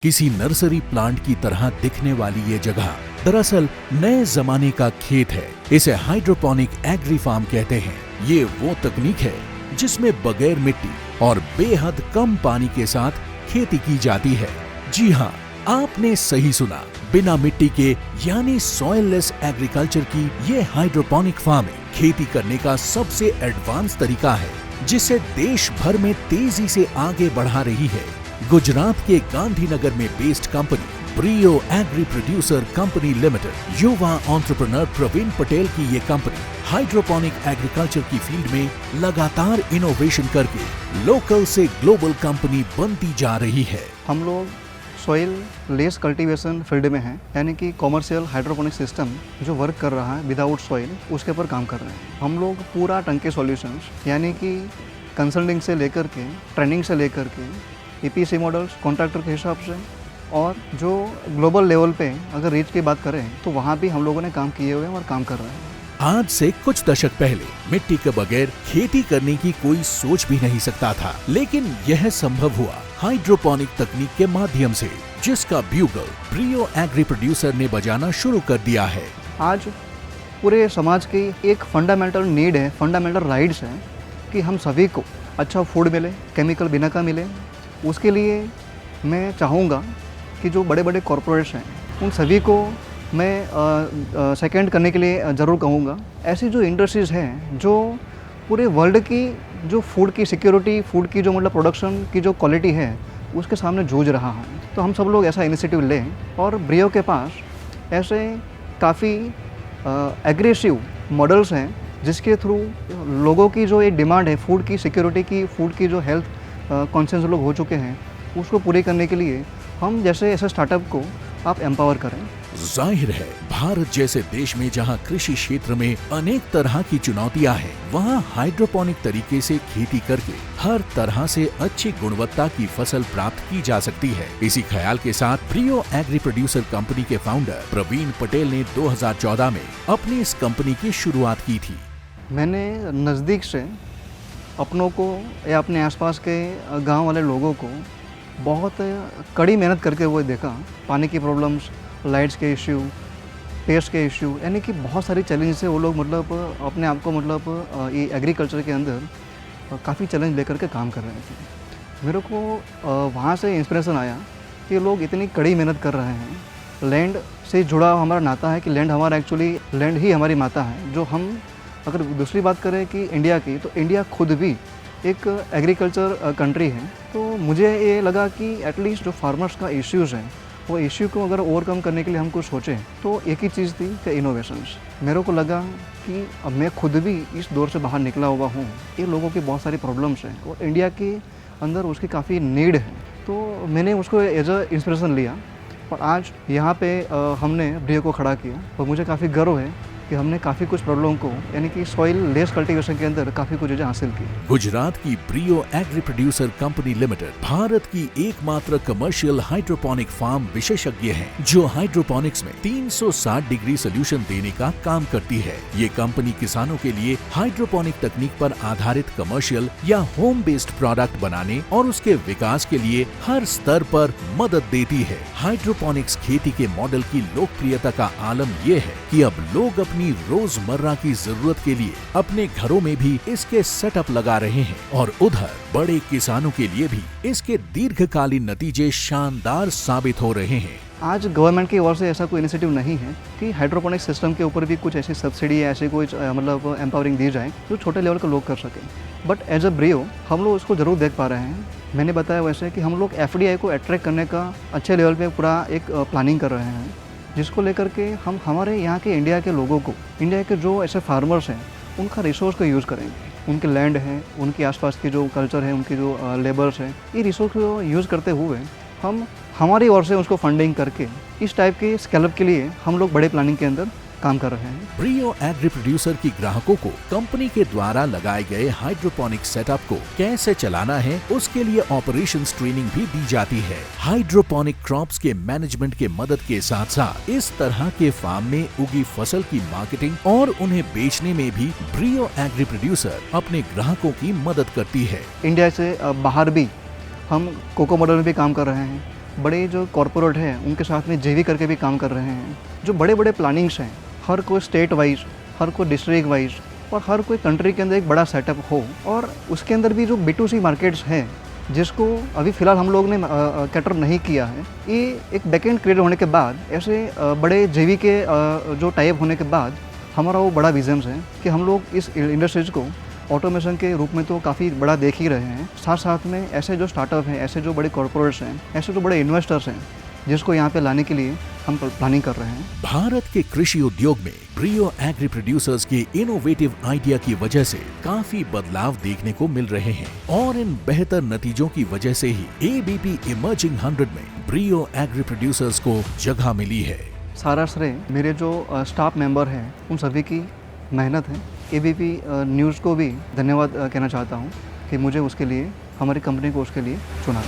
किसी nursery plant की तरह दिखने वाली ये जगह दरअसल नए जमाने का खेत है। इसे हाइड्रोपोनिक एग्री फार्म कहते हैं। ये वो तकनीक है जिसमें बगैर मिट्टी और बेहद कम पानी के साथ खेती की जाती है। जी हाँ, आपने सही सुना, बिना मिट्टी के यानी सॉइललेस एग्रीकल्चर की ये हाइड्रोपोनिक फार्मिंग खेती करने का सबसे एडवांस तरीका है, जिसे देश भर में तेजी से आगे बढ़ा रही है। गुजरात के गांधीनगर में based company Brio agri producer company limited, युवा एंटरप्रेन्योर प्रवीण पटेल की ये कंपनी हाइड्रोपोनिक एग्रीकल्चर की फील्ड में लगातार इनोवेशन करके लोकल से ग्लोबल कंपनी बनती जा रही है। हम लोग सॉइल लेस कल्टीवेशन फील्ड में हैं, यानी कि कॉमर्शियल हाइड्रोपोनिक सिस्टम जो वर्क कर रहा है विदाउट सॉइल, उसके ऊपर काम कर रहे हैं। हम लोग पूरा टंकी सॉल्यूशंस, यानी कि कंसल्टिंग से लेकर के ट्रेनिंग से लेकर के ईपीसी मॉडल्स कॉन्ट्रैक्टर के हिसाब से, और जो ग्लोबल लेवल पे अगर रीच की बात करें तो वहाँ भी हम लोगों ने काम किए हुए हैं और काम कर रहे हैं। आज से कुछ दशक पहले मिट्टी के बगैर खेती करने की कोई सोच भी नहीं सकता था, लेकिन यह संभव हुआ हाइड्रोपोनिक तकनीक के माध्यम से, जिसका ब्यूगल ब्रियो एग्री प्रोड्यूसर ने बजाना शुरू कर दिया है। आज पूरे समाज की एक फंडामेंटल नीड है, फंडामेंटल राइट्स है कि हम सभी को अच्छा फूड मिले, केमिकल बिना का मिले। उसके लिए मैं चाहूँगा कि जो बड़े बड़े कॉरपोरेट्स हैं उन सभी को मैं सेकेंड करने के लिए ज़रूर कहूँगा। ऐसी जो इंडस्ट्रीज़ हैं जो पूरे वर्ल्ड की जो फूड की सिक्योरिटी, फूड की जो मतलब प्रोडक्शन की जो क्वालिटी है उसके सामने जूझ रहा है, तो हम सब लोग ऐसा इनिशिएटिव लें। और ब्रियो के पास ऐसे काफ़ी एग्रेसिव मॉडल्स हैं जिसके थ्रू लोगों की जो एक डिमांड है फूड की सिक्योरिटी की, फूड की जो हेल्थ कॉन्शियस लोग हो चुके हैं, उसको पूरी करने के लिए हम जैसे ऐसे स्टार्टअप को आप एम्पावर करें। जाहिर है, भारत जैसे देश में जहां कृषि क्षेत्र में अनेक तरह की चुनौतियां हैं, वहां हाइड्रोपोनिक तरीके से खेती करके हर तरह से अच्छी गुणवत्ता की फसल प्राप्त की जा सकती है। इसी ख्याल के साथ ब्रियो एग्री प्रोड्यूसर कंपनी के फाउंडर प्रवीण पटेल ने 2014 में अपनी इस कंपनी की शुरुआत की थी। मैंने नज़दीक से अपनों को या अपने आसपास के गांव वाले लोगों को बहुत कड़ी मेहनत करके वो देखा। पानी की प्रॉब्लम्स, लाइट्स के इश्यू, पेस्ट के इश्यू, यानी कि बहुत सारी चैलेंज से वो लोग मतलब अपने आप को मतलब ये एग्रीकल्चर के अंदर काफ़ी चैलेंज लेकर के काम कर रहे थे। मेरे को वहाँ से इंस्पिरेशन आया कि लोग इतनी कड़ी मेहनत कर रहे हैं। लैंड से जुड़ा हमारा नाता है कि लैंड हमारा एक्चुअली लैंड ही हमारी माता है। जो हम अगर दूसरी बात करें कि इंडिया की, तो इंडिया खुद भी एक एग्रीकल्चर कंट्री है। तो मुझे ये लगा कि एटलीस्ट जो फार्मर्स का इश्यूज़ हैं वो इश्यू को अगर ओवरकम करने के लिए हम कुछ सोचें, तो एक ही चीज़ थी कि इनोवेशंस। मेरे को लगा कि अब मैं खुद भी इस दौर से बाहर निकला हुआ हूँ। ये लोगों की बहुत सारी प्रॉब्लम्स हैं और इंडिया के अंदर उसकी काफ़ी नीड है, तो मैंने उसको एज अ इंस्पिरेशन लिया और आज यहाँ पे हमने ब्रियो को खड़ा किया। और मुझे काफ़ी गर्व है कि हमने काफ़ी कुछ प्रॉब्लम को, यानी कि सॉइल लेस कल्टीवेशन के अंदर काफ़ी कुछ चीज़ें हासिल की। गुजरात की Brio agri producer company limited Bharat की एकमात्र कमर्शियल हाइड्रोपोनिक फार्म विशेषज्ञ है, जो हाइड्रोपोनिक्स में 360 डिग्री सोल्यूशन देने का काम करती है। ये कंपनी किसानों के लिए हाइड्रोपोनिक तकनीक पर आधारित कमर्शियल या होम बेस्ड प्रोडक्ट बनाने और उसके विकास के लिए हर स्तर पर मदद देती है। हाइड्रोपोनिक्स खेती के मॉडल की लोकप्रियता का आलम ये है कि अब लोग अपनी रोजमर्रा की जरूरत के लिए अपने घरों में भी इसके सेटअप लगा रहे हैं, और उधर बड़े किसानों के लिए भी इसके दीर्घकालीन नतीजे शानदार साबित हो रहे हैं। आज गवर्नमेंट की ओर से ऐसा कोई इनिशिएटिव नहीं है कि हाइड्रोपोनिक सिस्टम के ऊपर भी कुछ ऐसी सब्सिडी या ऐसी कोई मतलब एम्पावरिंग दी जाए जो छोटे लेवल के लोग कर सकें। बट एज अ ब्रियो हम लोग उसको ज़रूर देख पा रहे हैं। मैंने बताया वैसे कि हम लोग FDI को अट्रैक्ट करने का अच्छे लेवल पे पूरा एक प्लानिंग कर रहे हैं, जिसको लेकर के हम हमारे यहाँ के इंडिया के लोगों को, इंडिया के जो ऐसे फार्मर्स हैं उनका रिसोर्स को यूज़ करेंगे। उनके लैंड है, उनके आसपास की जो कल्चर है, उनकी जो लेबर्स हैं, ये रिसोर्स को यूज़ करते हुए हम हमारी ओर से उसको फंडिंग करके इस टाइप के स्केलअप के लिए हम लोग बड़े प्लानिंग के अंदर काम कर रहे हैं। ब्रियो एग्री प्रोड्यूसर की ग्राहकों को कंपनी के द्वारा लगाए गए हाइड्रोपोनिक सेटअप को कैसे चलाना है, उसके लिए ऑपरेशंस ट्रेनिंग भी दी जाती है। हाइड्रोपोनिक क्रॉप्स के मैनेजमेंट के मदद के साथ साथ इस तरह के फार्म में उगी फसल की मार्केटिंग और उन्हें बेचने में भी ब्रियो एग्री प्रोड्यूसर अपने ग्राहकों की मदद करती है। इंडिया से बाहर भी हम कोको मॉडल में भी काम कर रहे हैं, बड़े जो कॉरपोरेट हैं उनके साथ में जेवी करके भी काम कर रहे हैं। जो बड़े बड़े प्लानिंग्स हैं, हर कोई स्टेट वाइज, हर कोई डिस्ट्रिक्ट वाइज और हर कोई कंट्री के अंदर एक बड़ा सेटअप हो, और उसके अंदर भी जो B2C मार्केट्स हैं जिसको अभी फ़िलहाल हम लोग ने कैटर नहीं किया है, ये एक बैकएंड क्रिएट होने के बाद, ऐसे बड़े जेवी के जो टाइप होने के बाद हमारा वो बड़ा विजन है कि हम लोग इस इंडस्ट्रीज़ को ऑटोमेशन के रूप में तो काफ़ी बड़ा देख ही रहे हैं, साथ साथ में ऐसे जो स्टार्टअप हैं, ऐसे जो बड़े कॉरपोरेट्स हैं, ऐसे जो बड़े इन्वेस्टर्स हैं जिसको यहाँ पे लाने के लिए हम प्लानिंग कर रहे हैं। भारत के कृषि उद्योग में ब्रियो एग्री प्रोड्यूसर्स के इनोवेटिव आइडिया की वजह से काफी बदलाव देखने को मिल रहे हैं और इन बेहतर नतीजों की वजह से ही ABP इमर्जिंग 100 में ब्रियो एग्री प्रोड्यूसर्स को जगह मिली है। सारा श्रेय मेरे जो स्टाफ मेंबर हैं उन सभी की मेहनत है। ABP न्यूज़ को भी धन्यवाद कहना चाहता हूँ कि मुझे उसके लिए, हमारी कंपनी को उसके लिए चुना।